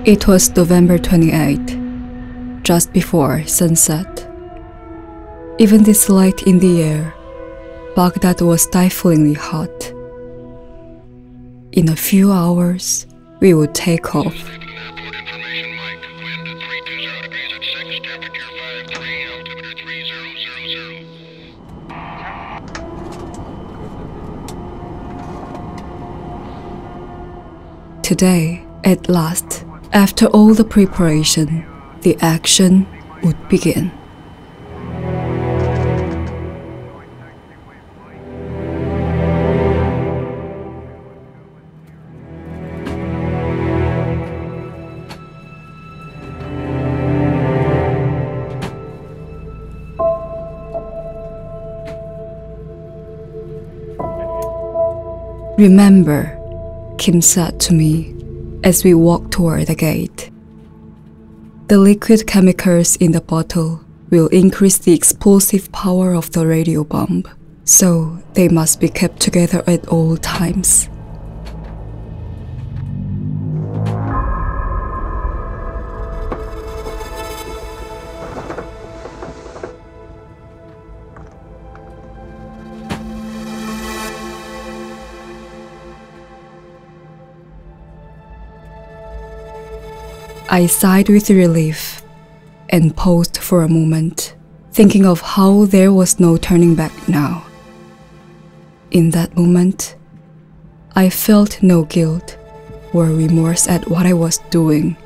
It was November 28th, just before sunset. Even this light in the air, Baghdad was stiflingly hot. In a few hours, we would take off. Today, at last, after all the preparation, the action would begin. Remember, Kim said to me as we walked toward the gate. The liquid chemicals in the bottle will increase the explosive power of the radio bomb, so they must be kept together at all times. I sighed with relief and paused for a moment, thinking of how there was no turning back now. In that moment, I felt no guilt or remorse at what I was doing.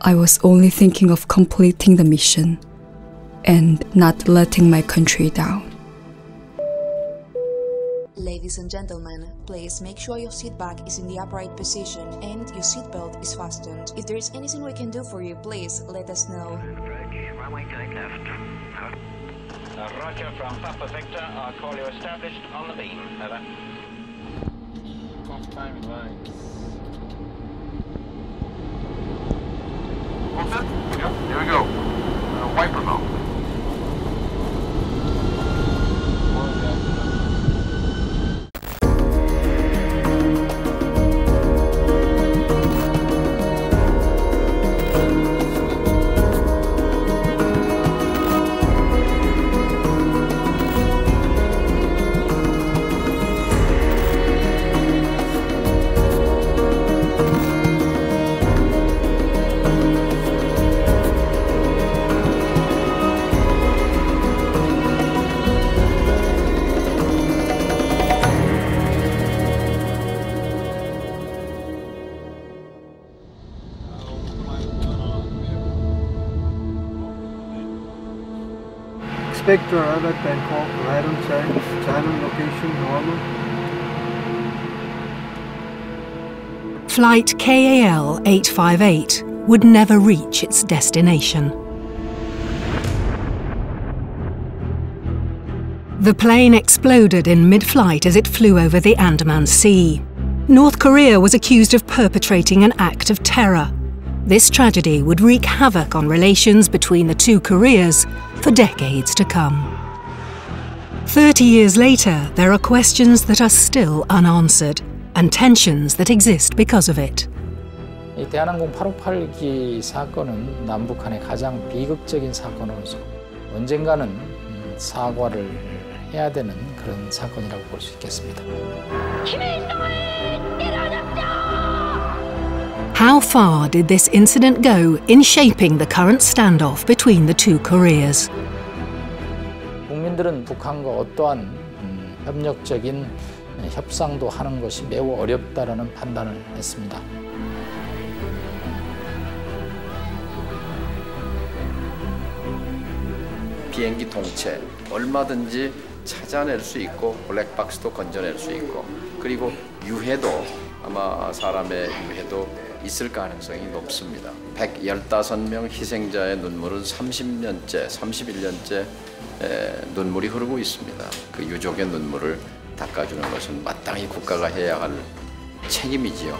I was only thinking of completing the mission and not letting my country down. Ladies and gentlemen, please make sure your seat back is in the upright position and your seatbelt is fastened. If there is anything we can do for you, please let us know. Runway tight left. Roger from Papa Victor. I'll call you established on the beam. Over. Off time line. All set? Yep, here we go. Wiper mount. Spectre Alert Bangkok, right on time, channel location normal. Flight KAL 858 would never reach its destination. The plane exploded in mid-flight as it flew over the Andaman Sea. North Korea was accused of perpetrating an act of terror. This tragedy would wreak havoc on relations between the two Koreas for decades to come. 30 years later, there are questions that are still unanswered and tensions that exist because of it. 이 대한항공 858기 사건은 남북한의 가장 비극적인 사건으로서 언젠가는 사과를 해야 되는 그런 사건이라고 볼 수 있겠습니다. How far did this incident go in shaping the current standoff between the two Koreas? 국민들은 북한과 어떠한 협력적인 협상도 하는 것이 매우 어렵다라는 판단을 했습니다. 비행기 동체 얼마든지 찾아낼 수 있고 블랙박스도 건져낼 수 있고 그리고 유해도 아마 사람의 유해도 있을 가능성이 높습니다. 115명 희생자의 눈물은 30년째, 31년째 눈물이 흐르고 있습니다. 그 유족의 눈물을 닦아주는 것은 마땅히 국가가 해야 할 책임이지요.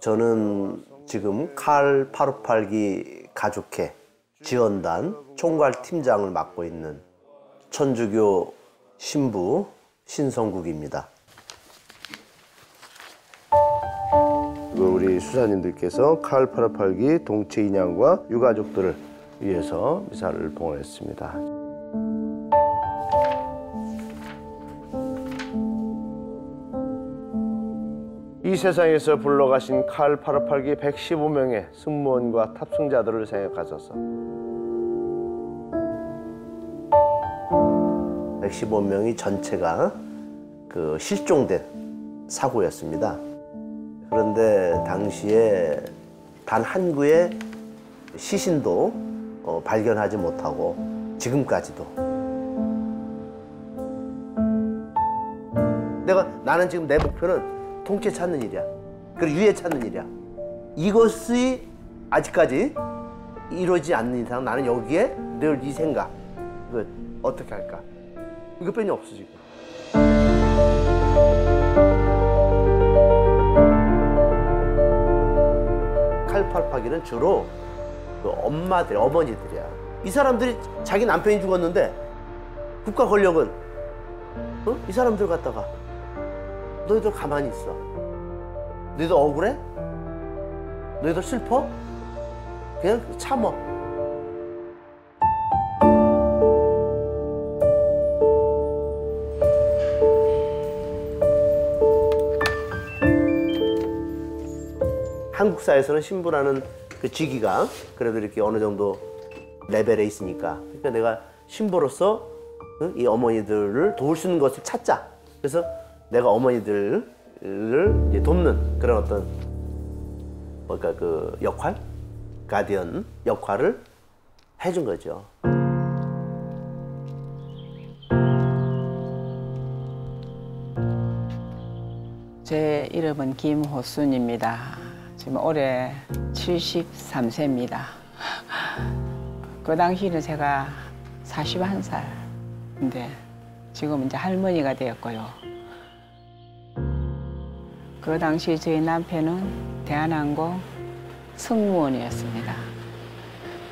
저는 지금 칼 858기 가족회 지원단 총괄팀장을 맡고 있는 천주교 신부 신성국입니다. 우리 수사님들께서 칼 858기 동체 인양과 유가족들을 위해서 미사를 봉헌했습니다. 이 세상에서 불러가신 칼 858기 115명의 승무원과 탑승자들을 생각하셔서 115명이 전체가 그 실종된 사고였습니다. 그런데 당시에 단 한 구의 시신도 발견하지 못하고 지금까지도 나는 지금 내 목표는 통째 찾는 일이야. 그리고 유해 찾는 일이야. 이것이 아직까지 이루어지지 않는 이상 나는 여기에 늘 이 생각, 이거 어떻게 할까? 이것뿐이 없어 지금. 칼858기는 주로 그 엄마들, 어머니들이야. 이 사람들이 자기 남편이 죽었는데 국가 권력은 이 사람들 갖다가 너희들 가만히 있어. 너희들 억울해? 너희들 슬퍼? 그냥 참어. 한국 사회에서는 신부라는 그 직위가 그래도 이렇게 어느 정도 레벨에 있으니까, 그러니까 내가 신부로서 이 어머니들을 도울 수 있는 것을 찾자. 그래서 내가 어머니들을 이제 돕는 그런 어떤 뭔가 그 역할, 가디언 역할을 해준 거죠. 제 이름은 김호순입니다. 지금 올해 73세입니다. 그 당시에는 제가 41살인데 지금 이제 할머니가 되었고요. 그 당시 저희 남편은 대한항공 승무원이었습니다.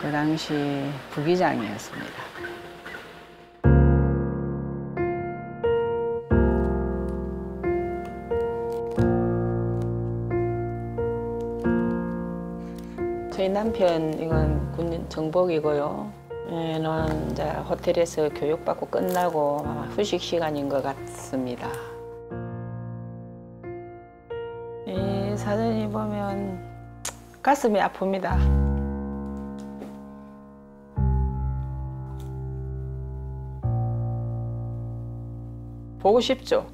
그 당시 부기장이었습니다. 저희 남편 이건 군 정복이고요. 얘는 이제 호텔에서 교육받고 끝나고 아마 휴식 시간인 것 같습니다. 이 사진이 보면 가슴이 아픕니다. 보고 싶죠?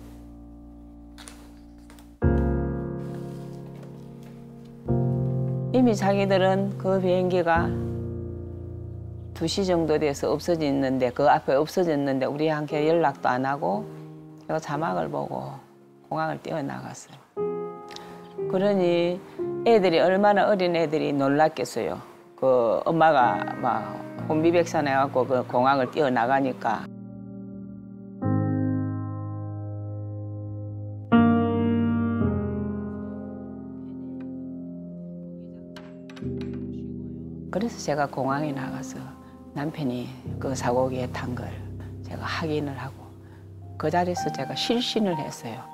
이미 자기들은 그 비행기가 2시 정도 돼서 없어졌는데, 그 앞에 없어졌는데 우리한테 연락도 안 하고 제가 자막을 보고 공항을 뛰어나갔어요. 그러니 애들이, 얼마나 어린 애들이 놀랐겠어요. 그 엄마가 막 혼비백산해갖고 그 공항을 뛰어나가니까. 그래서 제가 공항에 나가서 남편이 그 사고기에 탄 걸 제가 확인을 하고 그 자리에서 제가 실신을 했어요.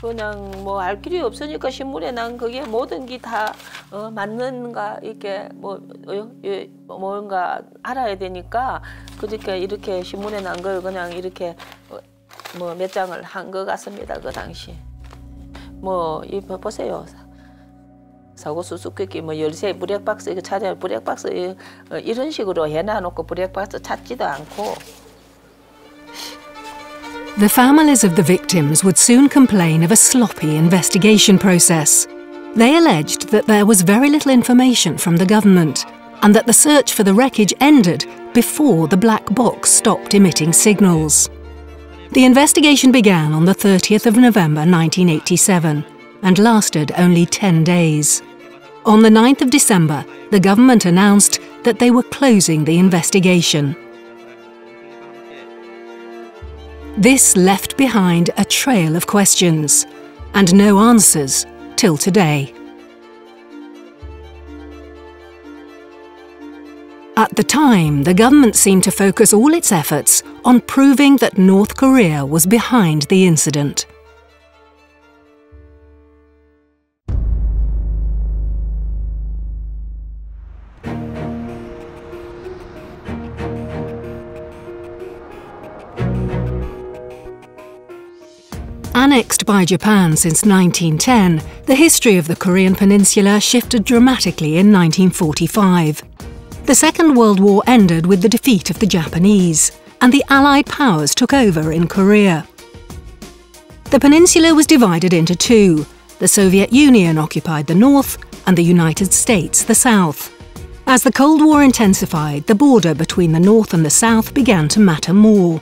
그냥 뭐 알 길이 없으니까 신문에 난 그게 모든 게 다 맞는가 이렇게 뭔가 알아야 되니까, 그러니까 이렇게 신문에 난 걸 그냥 이렇게 뭐 몇 장을 한 것 같습니다. 그 당시 뭐 이 보세요. 사고 수수께끼 뭐 열쇠 브렉박스 이거 찾아야 브렉박스 이런 식으로 해놔놓고 브렉박스 찾지도 않고. The families of the victims would soon complain of a sloppy investigation process. They alleged that there was very little information from the government and that the search for the wreckage ended before the black box stopped emitting signals. The investigation began on the 30th of November 1987 and lasted only 10 days. On the 9th of December, the government announced that they were closing the investigation. This left behind a trail of questions, and no answers till today. At the time, the government seemed to focus all its efforts on proving that North Korea was behind the incident. Annexed by Japan since 1910, the history of the Korean peninsula shifted dramatically in 1945. The Second World War ended with the defeat of the Japanese, and the Allied powers took over in Korea. The peninsula was divided into two. The Soviet Union occupied the north, and the United States the south. As the Cold War intensified, the border between the north and the south began to matter more.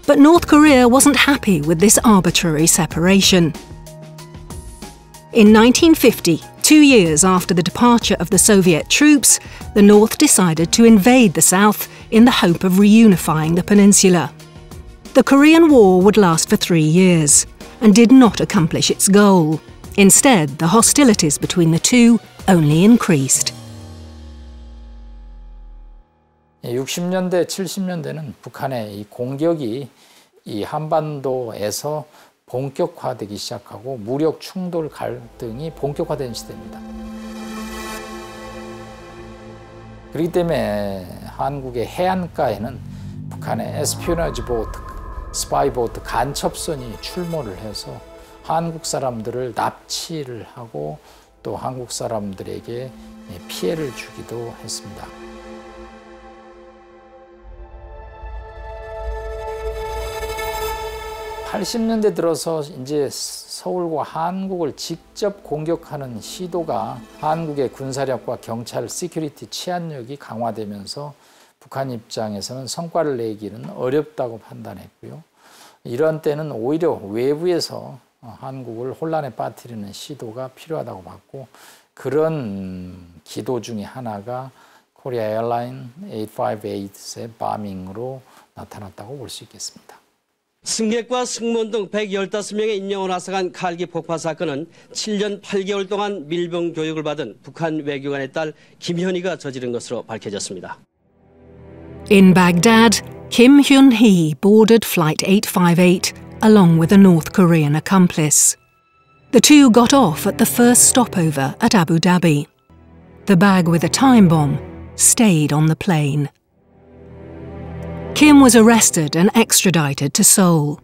But North Korea wasn't happy with this arbitrary separation. In 1950, 2 years after the departure of the Soviet troops, the North decided to invade the South in the hope of reunifying the peninsula. The Korean War would last for 3 years and did not accomplish its goal. Instead, the hostilities between the two only increased. 60년대, 70년대는 북한의 이 공격이 이 한반도에서 본격화되기 시작하고 무력 충돌 갈등이 본격화된 시대입니다. 그렇기 때문에 한국의 해안가에는 북한의 에스피오나지 보트, 스파이 보트, 간첩선이 출몰을 해서 한국 사람들을 납치를 하고 또 한국 사람들에게 피해를 주기도 했습니다. 80년대 들어서 이제 서울과 한국을 직접 공격하는 시도가 한국의 군사력과 경찰, 시큐리티, 치안력이 강화되면서 북한 입장에서는 성과를 내기는 어렵다고 판단했고요. 이런 때는 오히려 외부에서 한국을 혼란에 빠뜨리는 시도가 필요하다고 봤고, 그런 기도 중에 하나가 코리아 에어라인 858의 바밍으로 나타났다고 볼 수 있겠습니다. 승객과 승무원 등 115명의 인명을 앗아간 칼기 폭파 사건은 7년 8개월 동안 밀봉 교육을 받은 북한 외교관의 딸 김현희가 저지른 것으로 밝혀졌습니다. In Baghdad, Kim Hyun-hee boarded Flight 858 along with a North Korean accomplice. The two got off at the first stopover at Abu Dhabi. The bag with a time bomb stayed on the plane. Kim was arrested and extradited to Seoul.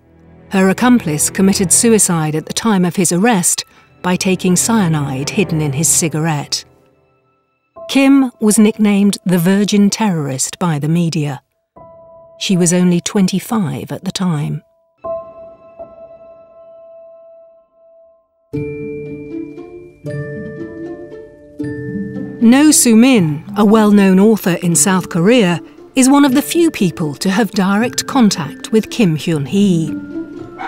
Her accomplice committed suicide at the time of his arrest by taking cyanide hidden in his cigarette. Kim was nicknamed the Virgin Terrorist by the media. She was only 25 at the time. No Soo-min, a well-known author in South Korea, is one of the few people to have direct contact with Kim Hyun-hee.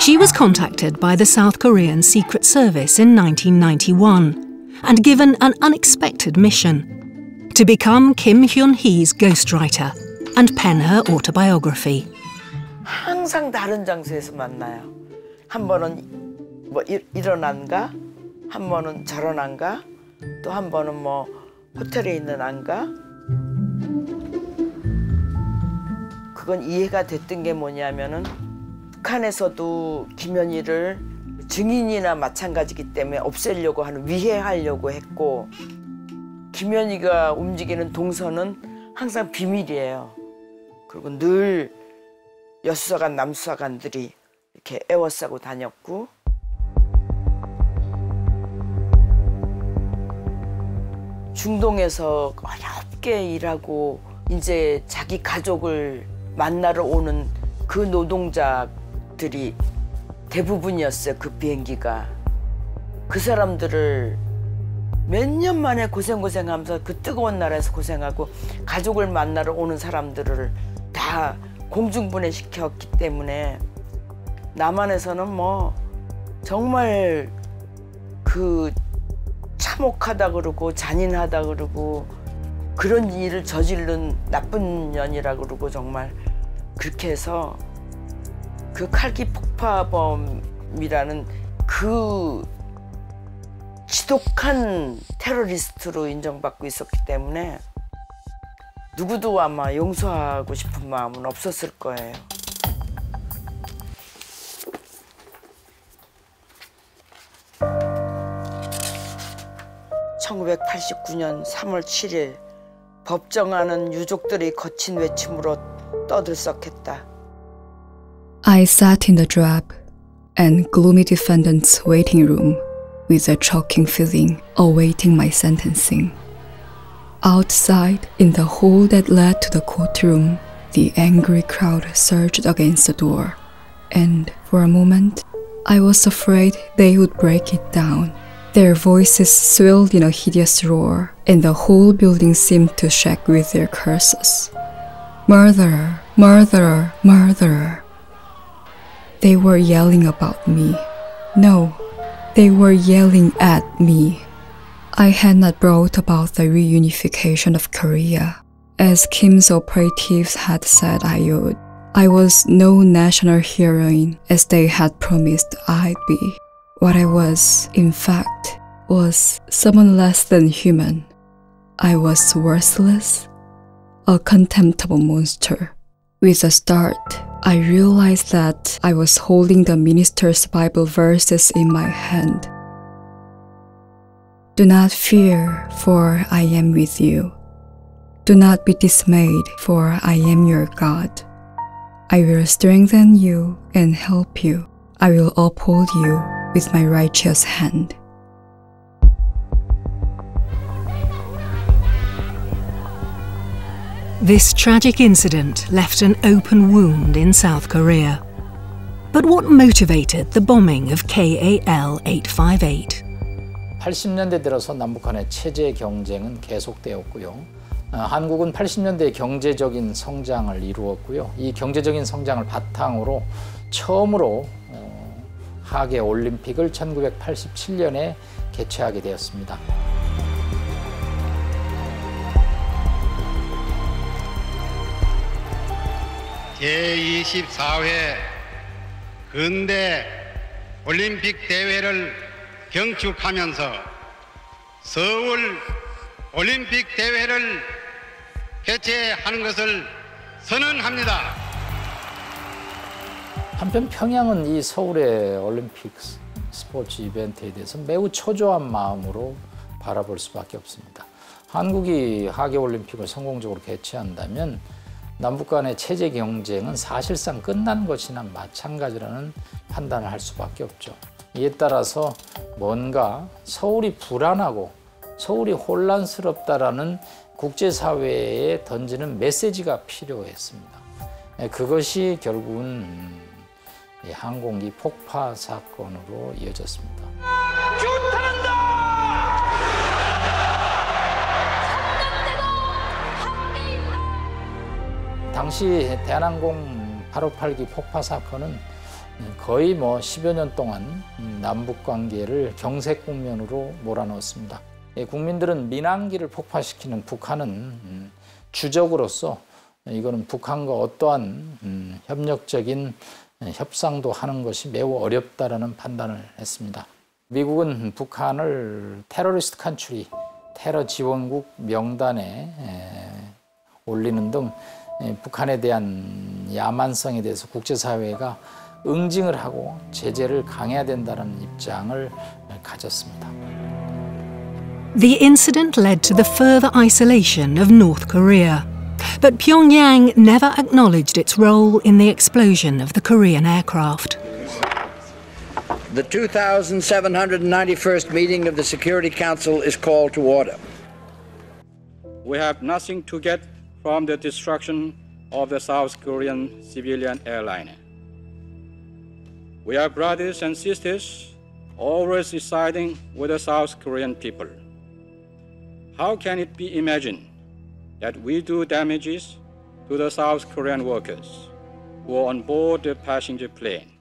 She was contacted by the South Korean Secret Service in 1991 and given an unexpected mission: to become Kim Hyun-hee's ghostwriter and pen her autobiography. 항상 다른 장소에서 만나요. 한 번은 뭐 일어난가, 한 번은 절어난가, 또 한 번은 뭐 호텔에 있는 안가. 그건 이해가 됐던 게 뭐냐면은 북한에서도 김현희를 증인이나 마찬가지기 때문에 없애려고 하는, 위해하려고 했고, 김현희가 움직이는 동선은 항상 비밀이에요. 그리고 늘 여수사관, 남수사관들이 이렇게 에워싸고 다녔고, 중동에서 어렵게 일하고 이제 자기 가족을 만나러 오는 그 노동자들이 대부분이었어요. 그 비행기가. 그 사람들을 몇 년 만에 고생하면서 그 뜨거운 나라에서 고생하고 가족을 만나러 오는 사람들을 다 공중분해시켰기 때문에 남한에서는 뭐 정말 그 참 참혹하다 그러고 잔인하다 그러고 그런 일을 저지른 나쁜 년이라 그러고 정말 그렇게 해서 그 칼기 폭파범이라는 그 지독한 테러리스트로 인정받고 있었기 때문에 누구도 아마 용서하고 싶은 마음은 없었을 거예요. (1989년 3월 7일) 법정안은 유족들의 거친 외침으로 떠들썩했다. I sat in the drab and gloomy defendant's waiting room with a choking feeling, awaiting my sentencing. Outside, in the hall that led to the courtroom, the angry crowd surged against the door, and for a moment, I was afraid they would break it down. Their voices swelled in a hideous roar, and the whole building seemed to shake with their curses. Murderer! Murderer! Murderer! They were yelling about me. No, they were yelling at me. I had not brought about the reunification of Korea, as Kim's operatives had said I would. I was no national heroine, as they had promised I'd be. What I was, in fact, was someone less than human. I was worthless, a contemptible monster. With a start, I realized that I was holding the minister's Bible verses in my hand. Do not fear, for I am with you. Do not be dismayed, for I am your God. I will strengthen you and help you. I will uphold you with my righteous hand. This tragic incident left an open wound in South Korea. But what motivated the bombing of KAL-858? 80년대 들어서 남북한의 체제 경쟁은 계속되었고요. 한국은 80년대 경제적인 성장을 이루었고요. 이 경제적인 성장을 바탕으로 처음으로 하계 올림픽을 1987년에 개최하게 되었습니다. 제24회 근대 올림픽 대회를 경축하면서 서울 올림픽 대회를 개최하는 것을 선언합니다. 한편 평양은 이 서울의 올림픽 스포츠 이벤트에 대해서 매우 초조한 마음으로 바라볼 수밖에 없습니다. 한국이 하계올림픽을 성공적으로 개최한다면 남북 간의 체제 경쟁은 사실상 끝난 것이나 마찬가지라는 판단을 할 수밖에 없죠. 이에 따라서 뭔가 서울이 불안하고 서울이 혼란스럽다라는 국제사회에 던지는 메시지가 필요했습니다. 그것이 결국은 항공기 폭파 사건으로 이어졌습니다. 당시 대한항공 858기 폭파 사건은 거의 10여 년 동안 남북 관계를 경색 국면으로 몰아넣었습니다. 국민들은 민항기를 폭파시키는 북한은 주적으로서 이거는 북한과 어떠한 협력적인 협상도 하는 것이 매우 어렵다라는 판단을 했습니다. 미국은 북한을 테러리스트 컨트리, 테러 지원국 명단에 올리는 등 북한에 대한 야만성에 대해서 국제사회가 응징을 하고 제재를 강해야 된다는 입장을 가졌습니다. The incident led to the further isolation of North Korea. But Pyongyang never acknowledged its role in the explosion of the Korean aircraft. The 2791st meeting of the Security Council is called to order. We have nothing to get from the destruction of the South Korean civilian airliner. We are brothers and sisters, always residing with the South Korean people. How can it be imagined that we do damages to the South Korean workers who are on board the passenger plane?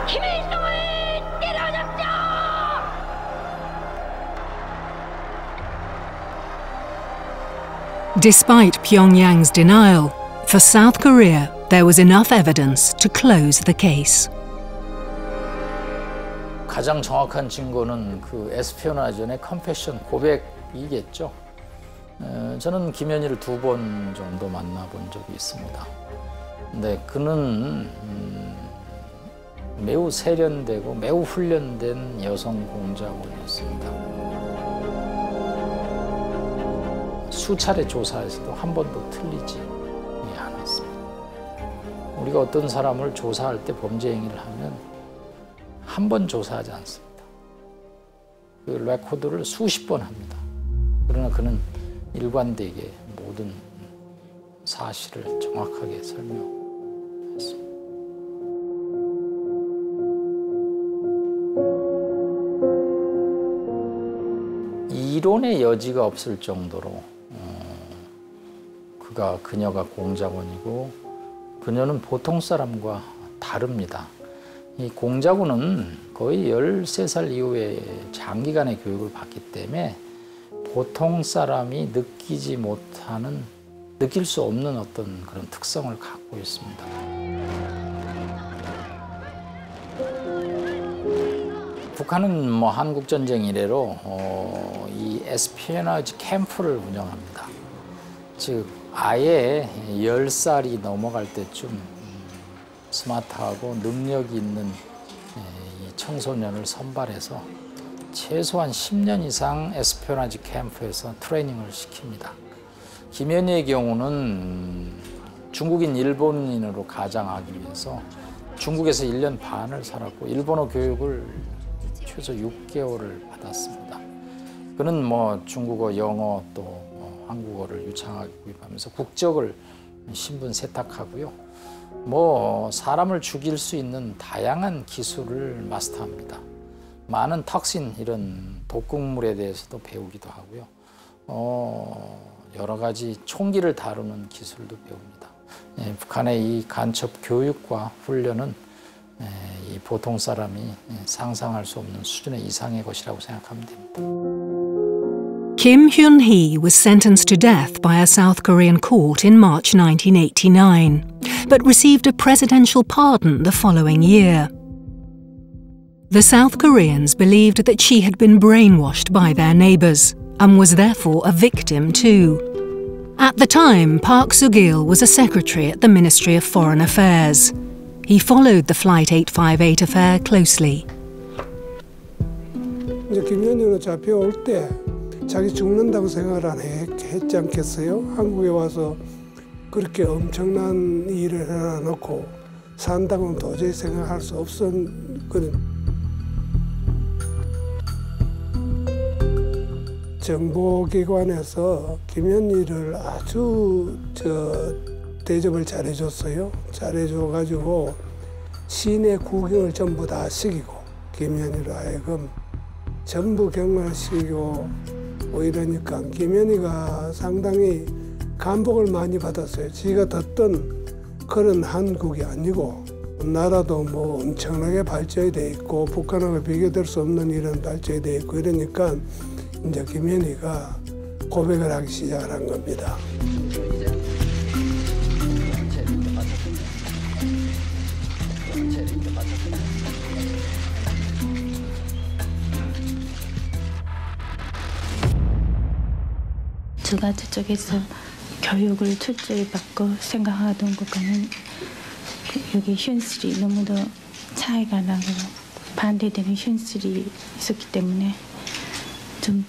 김일성을 때려잡자! Despite Pyongyang's denial, for South Korea there was enough evidence to close the case. 가장 정확한 증거는 그 에스피오나전의 컨페션 고백이겠죠. 저는 김현희를 2번 정도 만나본 적이 있습니다. 근데 그는 매우 세련되고 매우 훈련된 여성 공작원이었습니다. 수차례 조사에서도 한 번도 틀리지 않았습니다. 우리가 어떤 사람을 조사할 때 범죄 행위를 하면 한 번 조사하지 않습니다. 그 레코드를 수십 번 합니다. 그러나 그는 일관되게 모든 사실을 정확하게 설명했습니다. 이론의 여지가 없을 정도로 그녀가 공작원이고 그녀는 보통 사람과 다릅니다. 이 공작원은 거의 13살 이후에 장기간의 교육을 받기 때문에 보통 사람이 느낄 수 없는 어떤 그런 특성을 갖고 있습니다. 북한은 한국전쟁 이래로 이 에스피오나지 캠프를 운영합니다. 즉 아예 10살이 넘어갈 때쯤 스마트하고 능력이 있는 이 청소년을 선발해서 최소한 10년 이상 에스피오나지 캠프에서 트레이닝을 시킵니다. 김현희의 경우는 중국인 일본인으로 가장하기 위해서 중국에서 1년 반을 살았고 일본어 교육을 최소 6개월을 받았습니다. 그는 중국어, 영어 또 한국어를 유창하게 구입하면서 국적을 신분 세탁하고요. 사람을 죽일 수 있는 다양한 기술을 마스터합니다. 많은 턱신 이런 독극물에 대해서도 배우기도 하고요. 여러 가지 총기를 다루는 기술도 배웁니다. 북한의 이 간첩 교육과 훈련은 이 보통 사람이 상상할 수 없는 수준의 이상의 것이라고 생각하면 됩니다. Kim Hyun-hee was sentenced to death by a South Korean court in March 1989, but received a presidential pardon the following year. The South Koreans believed that she had been brainwashed by their neighbors and was therefore a victim too. At the time, Park Soo-gil was a secretary at the Ministry of Foreign Affairs. He followed the Flight 858 affair closely. 이제 김현희로 잡혀올 때 자기 죽는다고 생각을 했지 않겠어요? 한국에 와서 그렇게 엄청난 일을 해놓고 산다고는 도저히 생각할 수 없었거든. 정보기관에서 김현희를 아주 대접을 잘해줬어요. 잘해줘가지고 시내 구경을 전부 다 시키고 김현희로 하여금 전부 경험을 시키고 이러니까 김현희가 상당히 감복을 많이 받았어요. 지가 듣던 그런 한국이 아니고 나라도 엄청나게 발전이 돼 있고 북한하고 비교될 수 없는 이런 발전이 돼 있고 이러니까 이제 김현희가 고백을 하기 시작한 겁니다. 제가 저쪽에서 교육을 철저히 받고 생각하던 것과는 여기 현실이 너무도 차이가 나고 반대되는 현실이 있었기 때문에 좀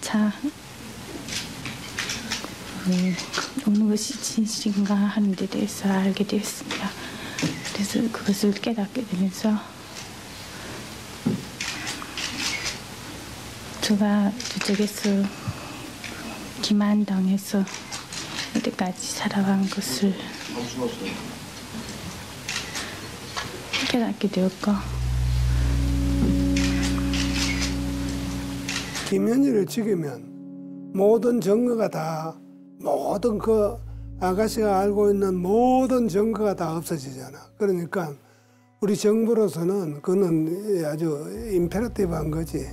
어느 것이 진실인가 하는 데 대해서 알게 되었습니다. 그래서 그것을 깨닫게 되면서 제가 저쪽에서 기만당해서 여기까지 살아간 것을 깨닫게 되었고 김현희를 죽이면 모든 증거가 다 모든 그 아가씨가 알고 있는 모든 증거가 다 없어지잖아. 그러니까 우리 정부로서는 그거는 아주 임페러티브한 거지.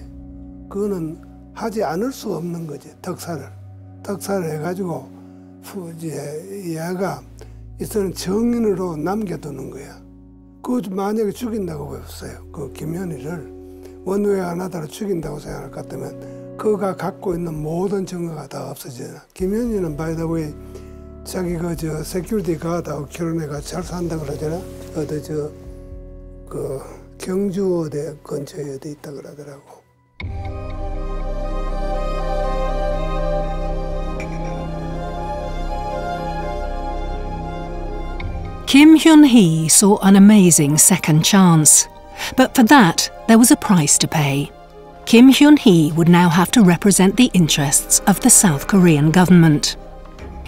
그거는 하지 않을 수 없는 거지. 특사를 해가지고 이제 얘가 이서는 정인으로 남겨두는 거야. 그 만약에 죽인다고 했어요. 그 김현희를 원외 하나다로 죽인다고 생각할 것 같으면 그가 갖고 있는 모든 증거가 다 없어지잖아. 김현희는 바이 더 웨이 자기 저 세큐리티 가드하고 결혼해가 잘 산다 그러잖아. 어디 그 경주어대 근처에 어디 있다 그러더라고. Kim Hyun-hee saw an amazing second chance. But for that, there was a price to pay. Kim Hyun-hee would now have to represent the interests of the South Korean government.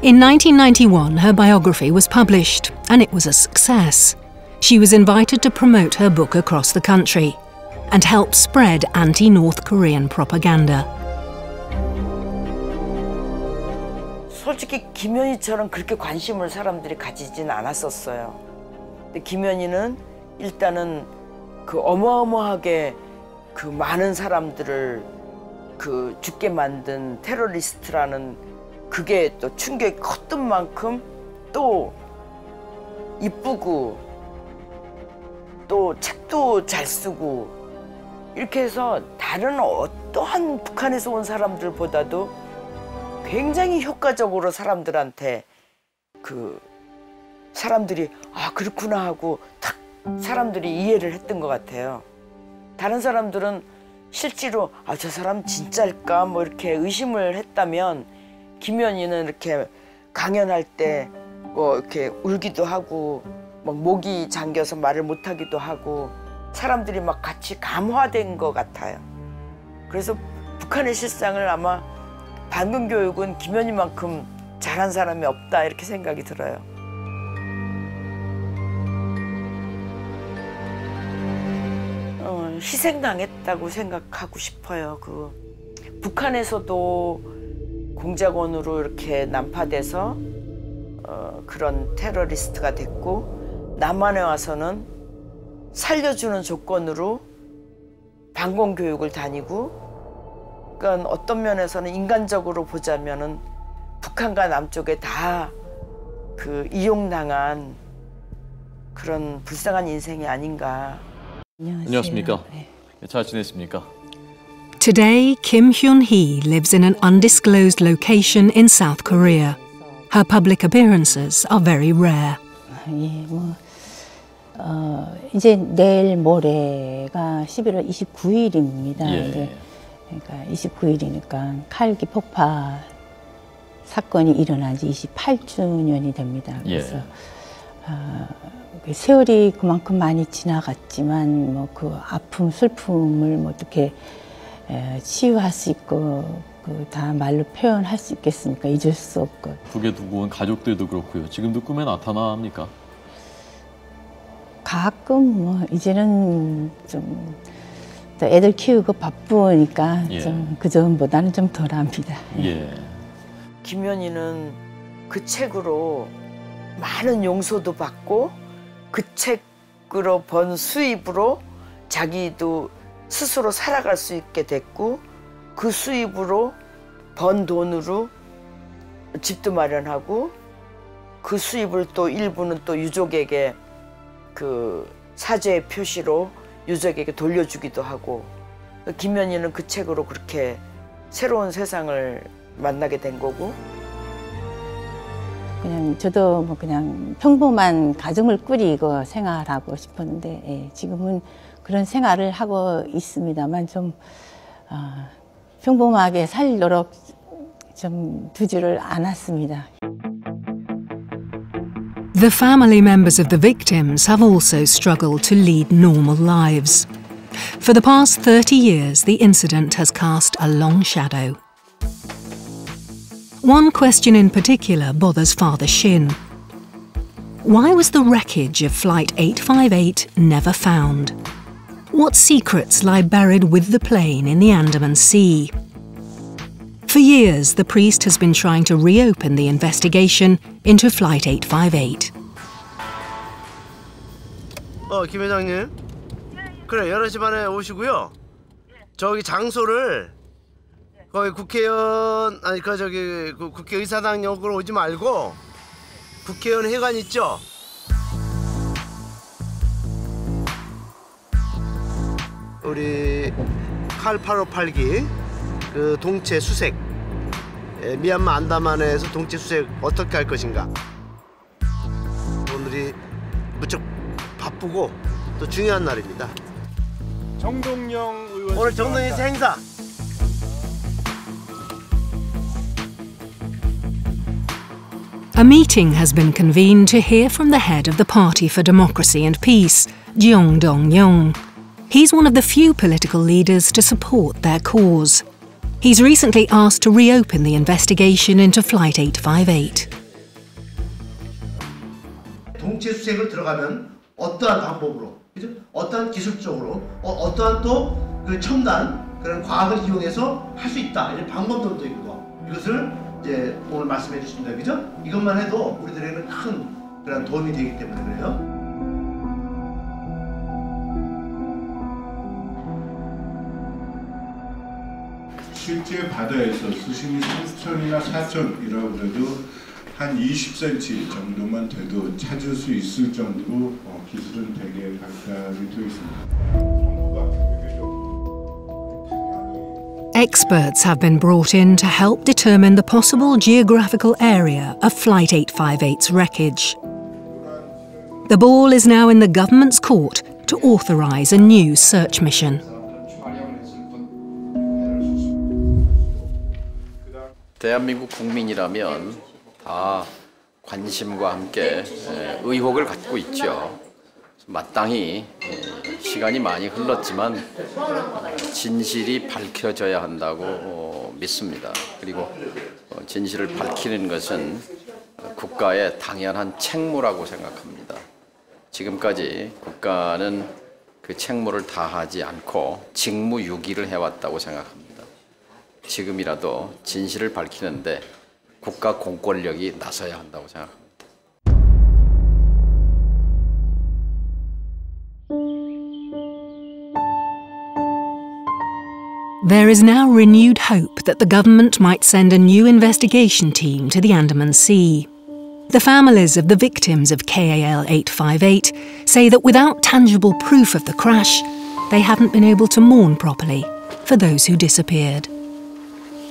In 1991, her biography was published, and it was a success. She was invited to promote her book across the country and help spread anti-North Korean propaganda. 솔직히 김현희처럼 그렇게 관심을 사람들이 가지진 않았었어요. 근데 김현희는 일단은 그 어마어마하게 그 많은 사람들을 그 죽게 만든 테러리스트라는 그게 또 충격이 컸던 만큼 또 이쁘고 또 책도 잘 쓰고 이렇게 해서 다른 어떠한 북한에서 온 사람들보다도 굉장히 효과적으로 사람들한테 그 사람들이 아 그렇구나 하고 탁 사람들이 이해를 했던 것 같아요. 다른 사람들은 실제로 아 저 사람 진짜일까 뭐 이렇게 의심을 했다면 김현희는 이렇게 강연할 때 뭐 이렇게 울기도 하고 막 목이 잠겨서 말을 못하기도 하고 사람들이 막 같이 감화된 것 같아요. 그래서 북한의 실상을 아마 반군 교육은 김현희만큼 잘한 사람이 없다 이렇게 생각이 들어요. 희생당했다고 생각하고 싶어요. 그 북한에서도 공작원으로 이렇게 난파돼서 그런 테러리스트가 됐고 남한에 와서는 살려주는 조건으로 반공 교육을 다니고 그러니까 어떤 면에서는 인간적으로 보자면은 북한과 남쪽에 다 그 이용당한 그런 불쌍한 인생이 아닌가. 안녕하십니까? 네. 잘 지냈습니까? Today, Kim Hyun-hee lives in an undisclosed location in South Korea. Her public appearances are very rare. 예, 이제 내일 모레가 11월 29일입니다. 예. 그러니까 29일이니까 칼기 폭파 사건이 일어난 지 28주년이 됩니다. 그래서 세월이 그만큼 많이 지나갔지만 뭐 그 아픔, 슬픔을 뭐 어떻게 치유할 수 있고 그 다 말로 표현할 수 있겠습니까? 잊을 수 없고. 북에 두고 온 가족들도 그렇고요. 지금도 꿈에 나타납니까? 가끔 뭐 이제는 좀 또 애들 키우고 바쁘니까 좀 그전보다는 좀 덜합니다. 예. 김현희는 그 책으로 많은 용서도 받고 그 책으로 번 수입으로 자기도 스스로 살아갈 수 있게 됐고 그 수입으로 번 돈으로 집도 마련하고 그 수입을 또 일부는 또 유족에게 그 사죄의 표시로 유족에게 돌려주기도 하고 김현희는 그 책으로 그렇게 새로운 세상을 만나게 된 거고 그냥 저도 뭐 그냥 평범한 가정을 꾸리고 생활하고 싶었는데 예, 지금은 그런 생활을 하고 있습니다만 좀 평범하게 살도록 좀 두지를 않았습니다. The family members of the victims have also struggled to lead normal lives. For the past 30 years, the incident has cast a long shadow. One question in particular bothers Father Shin. Why was the wreckage of Flight 858 never found? What secrets lie buried with the plane in the Andaman Sea? For years, the priest has been trying to reopen the investigation into Flight 858. 김 회장님. 그래, 11시 반에 오시고요. 저기 장소를 거기 국회의원 아니 그 국회의사당역으로 오지 말고 국회의원 회관 있죠? 우리 칼 858기 그 동체 수색, 미얀마 안다만에서 동체 수색 어떻게 할 것인가. 오늘이 무척 바쁘고 또 중요한 날입니다. 정동영 의원 오늘 정동영 씨 행사. A meeting has been convened to hear from the head of the Party for Democracy and Peace, Jeong Dong-yong. He's one of the few political leaders to support their cause. He's recently asked to reopen the investigation into Flight 858. 동체 수색을 들어가면 어떠한 방법으로, 그죠? 어떠한 기술적으로, 어떠한 또 그 첨단 그런 과학을 이용해서 할 수 있다. 이런 방법들도 있고, 이것을 이제 오늘 말씀해 주십니다, 그죠? 이것만 해도 우리들에게는 큰 그런 도움이 되기 때문에 그래요. 실제 바다에서 수심이 3,000이나 4,000이라고 해도 한 20cm 정도만 돼도 찾을 수 있을 정도로 기술은 되게 발달이 되어 있습니다. Experts have been brought in to help determine the possible geographical area of Flight 858's wreckage. The ball is now in the government's court to authorise a new search mission. 대한민국 국민이라면 다 관심과 함께 의혹을 갖고 있죠. 마땅히 시간이 많이 흘렀지만 진실이 밝혀져야 한다고 믿습니다. 그리고 진실을 밝히는 것은 국가의 당연한 책무라고 생각합니다. 지금까지 국가는 그 책무를 다하지 않고 직무유기를 해왔다고 생각합니다. 지금이라도 진실을 밝히는데 국가 공권력이 나서야 한다고 생각합니다. There is now renewed hope that the government might send a new investigation team to the Andaman Sea. The families of the victims of KAL 858 say that without tangible proof of the crash, they haven't been able to mourn properly for those who disappeared.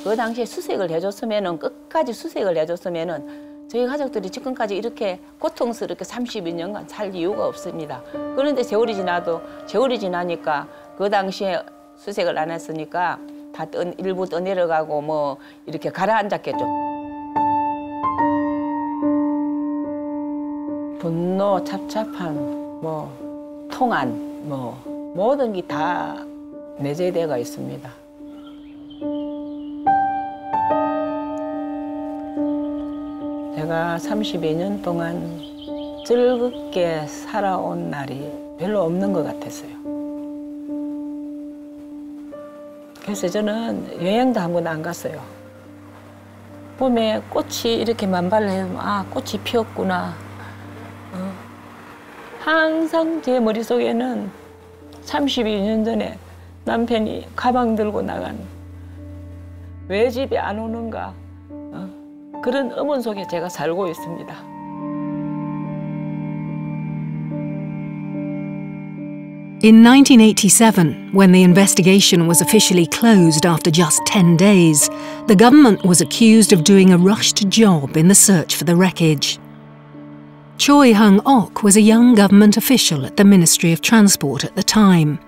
그 당시에 수색을 해줬으면은 끝까지 수색을 해줬으면은 저희 가족들이 지금까지 이렇게 고통스럽게 32년간 살 이유가 없습니다. 그런데 세월이 지나니까 그 당시에 수색을 안 했으니까 다 일부 떠내려가고 뭐 이렇게 가라앉았겠죠. 분노, 찹찹함, 뭐 통한, 뭐 모든 게 다 내재되어 있습니다. 제가 32년 동안 즐겁게 살아온 날이 별로 없는 것 같았어요. 그래서 저는 여행도 한 번도 안 갔어요. 봄에 꽃이 이렇게 만발해서 아, 꽃이 피었구나. 항상 제 머릿속에는 32년 전에 남편이 가방 들고 나간 왜 집에 안 오는가 그런 의문 속에 제가 살고 있습니다. In 1987, when the investigation was officially closed after just 10 days, the government was accused of doing a rushed job in the search for the wreckage. Choi Hung-ok was a young government official at the Ministry of Transport at the time.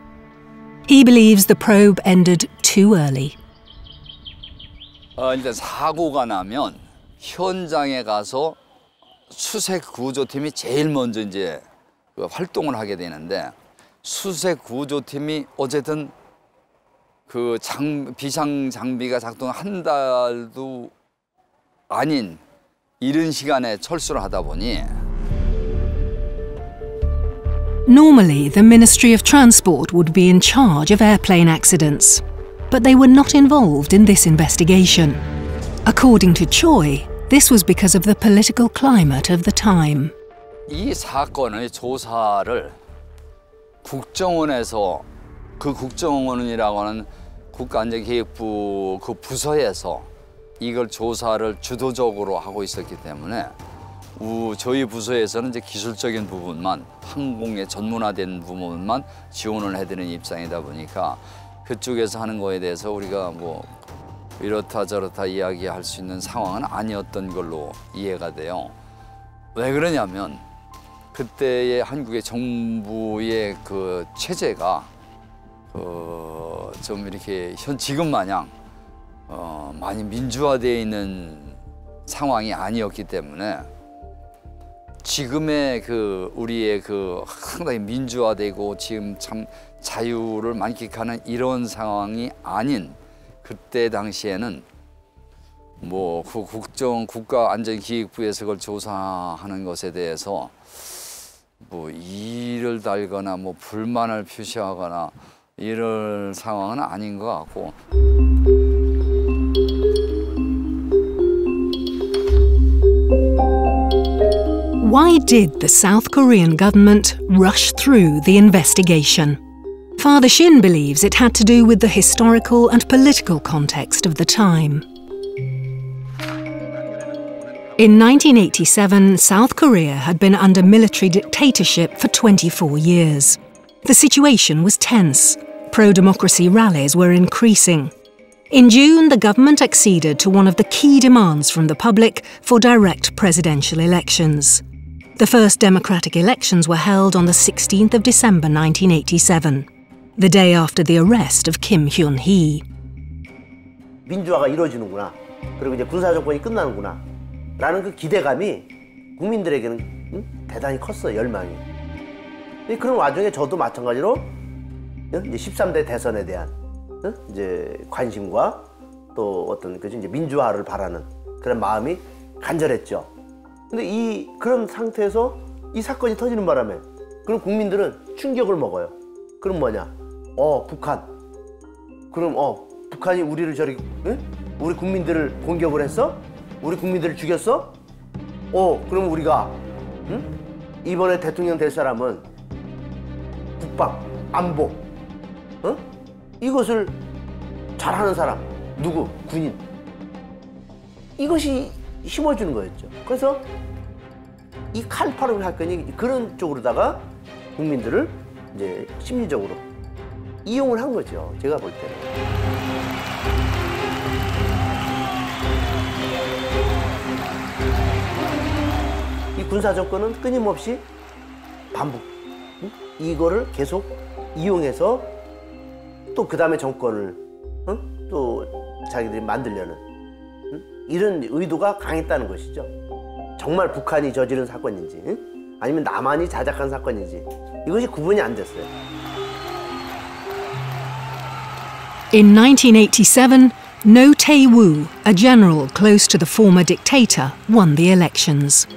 He believes the probe ended too early. 일단 사고가 나면 현장에 가서 수색 구조팀이 제일 먼저 이제 활동을 하게 되는데 수색 구조팀이 어쨌든 그 비상 장비가 작동 한 달도 아닌 이른 시간에 철수를 하다 보니 Normally, the Ministry of Transport would be in charge of airplane accidents, but they were not involved in this investigation. According to Choi, this was because of the political climate of the time. 이 사건의 조사를 국정원에서 그 국정원이라고 하는 국가안전기획부 그 부서에서 이걸 조사를 주도적으로 하고 있었기 때문에 저희 부서에서는 이제 기술적인 부분만 항공에 전문화된 부분만 지원을 해드리는 입장이다 보니까 그쪽에서 하는 거에 대해서 우리가 뭐 이렇다 저렇다 이야기할 수 있는 상황은 아니었던 걸로 이해가 돼요. 왜 그러냐면 그때의 한국의 정부의 그 체제가 좀 이렇게 지금 마냥 많이 민주화되어 있는 상황이 아니었기 때문에 지금의 우리의 상당히 민주화되고 지금 참 자유를 만끽하는 이런 상황이 아닌 그때 당시에는 뭐 그 국가안전기획부에서 그걸 조사하는 것에 대해서 뭐 이를 달거나 뭐 불만을 표시하거나 이럴 상황은 아닌 것 같고. Why did the South Korean government rush through the investigation? Father Shin believes it had to do with the historical and political context of the time. In 1987, South Korea had been under military dictatorship for 24 years. The situation was tense. Pro-democracy rallies were increasing. In June, the government acceded to one of the key demands from the public for direct presidential elections. The first democratic elections were held on the 16th of December 1987, the day after the arrest of Kim Hyun-hee. 민주화가 이루어지는구나. 그리고 이제 군사 정권이 끝나는구나. 라는 그 기대감이 국민들에게는 대단히 컸어요, 열망이. 그런 와중에 저도 마찬가지로 이제 13대 대선에 대한 이제 관심과 또 어떤 이제 민주화를 바라는 그런 마음이 간절했죠. 근데 그런 상태에서 이 사건이 터지는 바람에 그럼 국민들은 충격을 먹어요. 그럼 뭐냐? 북한. 그럼 북한이 우리를 우리 국민들을 공격을 했어? 우리 국민들을 죽였어? 그럼 우리가 이번에 대통령 될 사람은 국방, 안보, 이것을 잘하는 사람, 누구? 군인. 이것이 심어주는 거였죠. 그래서 이 칼파르 사건이 그런 쪽으로다가 국민들을 이제 심리적으로 이용을 한 거죠. 제가 볼 때는. 이 군사 정권은 끊임없이 반복. 이거를 계속 이용해서 또 그 다음에 정권을 또 자기들이 만들려는 이런 의도가 강했다는 것이죠. 정말 북한이 저지른 사건인지 아니면 남한이 자작한 사건인지 이것이 구분이 안 됐어요. In 1987, No Tae-woo, a general close to the former dictator, won the elections.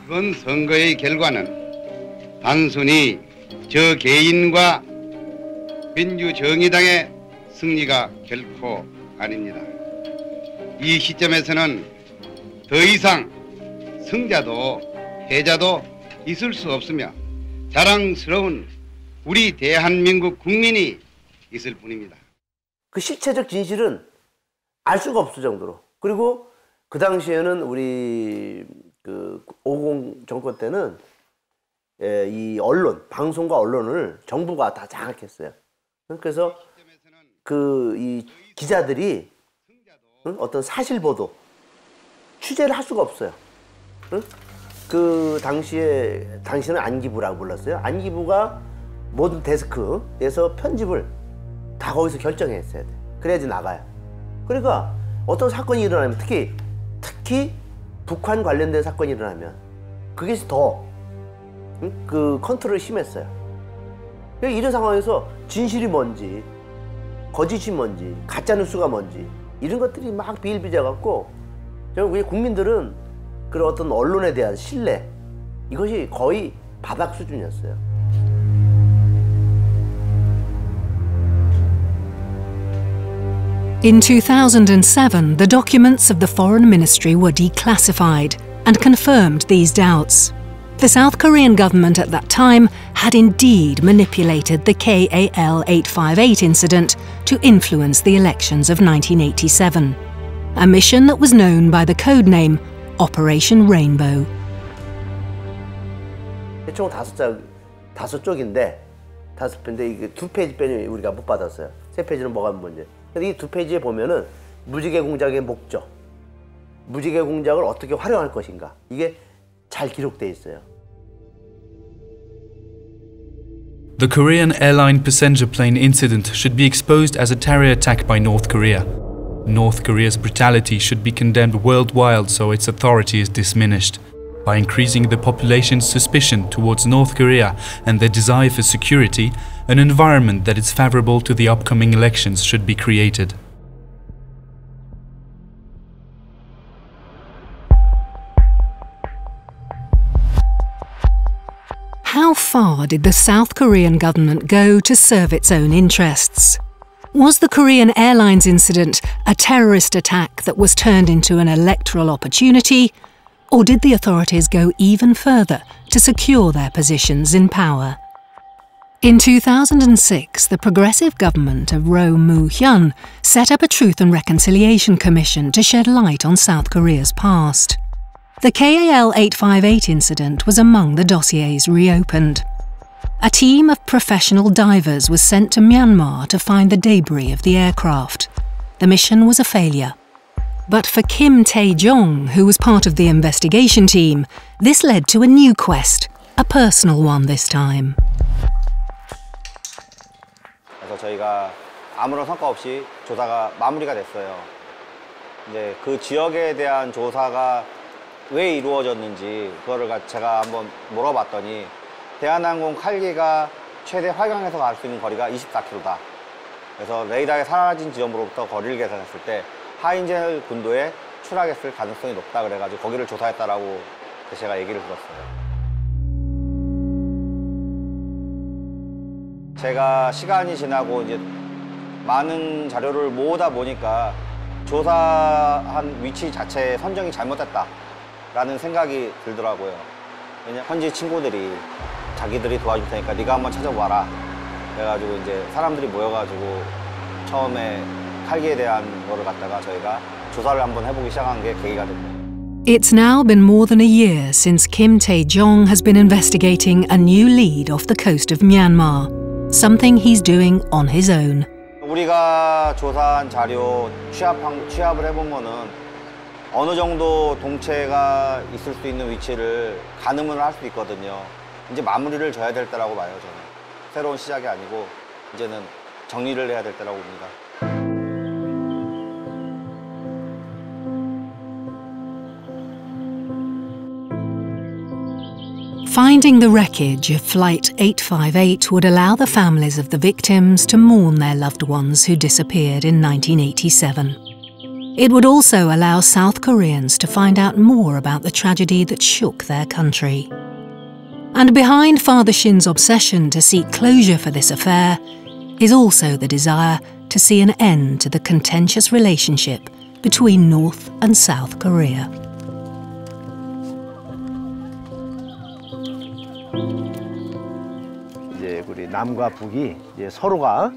이번 선거의 결과는 단순히 저 개인과 민주정의당의 승리가 결코 아닙니다. 이 시점에서는 더 이상 승자도 패자도 있을 수 없으며 자랑스러운 우리 대한민국 국민이 있을 뿐입니다. 그 실체적 진실은 알 수가 없을 정도로. 그리고 그 당시에는 우리 50 정권 때는 이 언론, 방송과 언론을 정부가 다 장악했어요. 그래서 이 기자들이 어떤 사실 보도, 취재를 할 수가 없어요. 그 당시에는 안기부라고 불렀어요. 안기부가 모든 데스크에서 편집을 다 거기서 결정했어야 돼. 그래야지 나가요. 그러니까 어떤 사건이 일어나면 특히 북한 관련된 사건이 일어나면 그게 더 그 컨트롤이 심했어요. 이런 상황에서 진실이 뭔지, 거짓이 뭔지, 가짜뉴스가 뭔지 이런 것들이 막 비일비재갖고 우리 국민들은 그런 어떤 언론에 대한 신뢰 이것이 거의 바닥 수준이었어요. In 2007, the documents of the Foreign Ministry were declassified and confirmed these doubts. The South Korean government at that time had indeed manipulated the KAL-858 incident to influence the elections of 1987, a mission that was known by the code name Operation Rainbow. 총 5쪽인데 5페인데 이게 2페이지 빼니 우리가 못 받았어요. 3페이지는 뭐가 문제. 근데 이 2페이지에 보면은 무지개 공작의 목적, 무지개 공작을 어떻게 활용할 것인가 이게 잘 기록돼 있어요. The Korean airline passenger plane incident should be exposed as a terror attack by North Korea. North Korea's brutality should be condemned worldwide so its authority is diminished. By increasing the population's suspicion towards North Korea and their desire for security, an environment that is favorable to the upcoming elections should be created. How far did the South Korean government go to serve its own interests? Was the Korean Airlines incident a terrorist attack that was turned into an electoral opportunity? Or did the authorities go even further to secure their positions in power? In 2006, the progressive government of Roh Moo-hyun set up a Truth and Reconciliation Commission to shed light on South Korea's past. The KAL-858 incident was among the dossiers reopened. A team of professional divers was sent to Myanmar to find the debris of the aircraft. The mission was a failure. But for Kim Tae-jong, who was part of the investigation team, this led to a new quest, a personal one this time. 그래서 저희가 아무런 성과 없이 조사가 마무리가 됐어요. 이제 그 지역에 대한 조사가 왜 이루어졌는지 그거를 제가 한번 물어봤더니 대한항공 칼기가 최대 활강에서 갈 수 있는 거리가 24km다. 그래서 레이더에 사라진 지점으로부터 거리를 계산했을 때 하인젤 군도에 추락했을 가능성이 높다 그래가지고 거기를 조사했다라고 제가 얘기를 들었어요. 제가 시간이 지나고 이제 많은 자료를 모으다 보니까 조사한 위치 자체의 선정이 잘못됐다라는 생각이 들더라고요. 왜냐면 현지 친구들이 자기들이 도와줄 테니까 네가 한번 찾아봐라. 그래가지고 이제 사람들이 모여가지고 처음에 칼기에 대한 거를 갖다가 저희가 조사를 한번 해보기 시작한 게 계기가 됐고요. It's now been more than a year since Kim Tae-jong has been investigating a new lead off the coast of Myanmar, something he's doing on his own. 우리가 조사한 자료 취합을 해보면은 어느 정도 동체가 있을 수 있는 위치를 가늠을 할 수 있거든요. 이제 마무리를 져야 될 때라고 봐요, 저는. 새로운 시작이 아니고 이제는 정리를 해야 될 때라고 봅니다. Finding the wreckage of Flight 858 would allow the families of the victims to mourn their loved ones who disappeared in 1987. It would also allow South Koreans to find out more about the tragedy that shook their country. And behind Father Shin's obsession to seek closure for this affair is also the desire to see an end to the contentious relationship between North and South Korea. 이제 우리 남과 북이 이제 서로가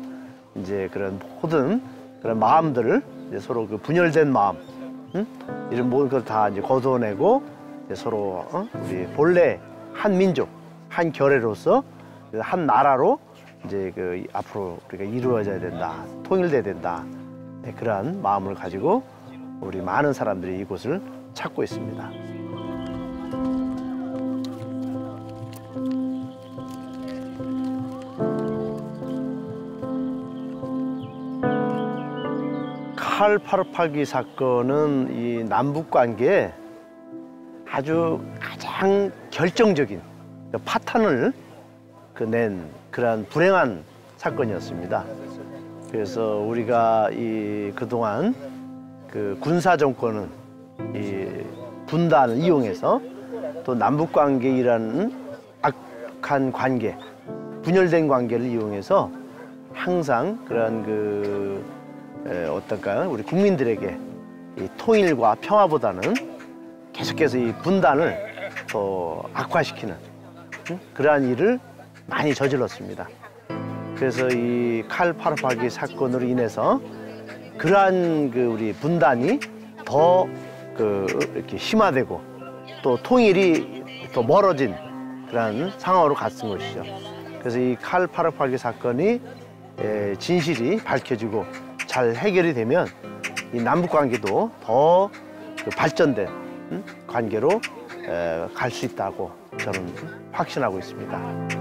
이제 그런 모든 그런 마음들을 이제 서로 그 분열된 마음, 이런 모든 걸 다 이제 거둬내고 이제 서로 우리 본래 한 민족, 한 결의로서 한 나라로 이제 그 앞으로 우리가 이루어져야 된다, 통일돼야 된다. 네, 그러한 마음을 가지고 우리 많은 사람들이 이곳을 찾고 있습니다. 칼 858기 사건은 이 남북 관계에 아주 가장 결정적인 파탄을 낸 그러한 불행한 사건이었습니다. 그래서 우리가 그동안 그 군사 정권은 이 분단을 이용해서 또 남북 관계이라는 악한 관계, 분열된 관계를 이용해서 항상 그러한 어떨까요? 우리 국민들에게 이 통일과 평화보다는 계속해서 이 분단을 또 악화시키는 그러한 일을 많이 저질렀습니다. 그래서 이 칼 파르파기 사건으로 인해서 그러한 그 우리 분단이 더 이렇게 심화되고 또 통일이 더 멀어진 그런 상황으로 갔은 것이죠. 그래서 이 칼 파르파기 사건이 진실이 밝혀지고 잘 해결이 되면 이 남북 관계도 더 발전된 관계로 갈 수 있다고 저는 확신하고 있습니다.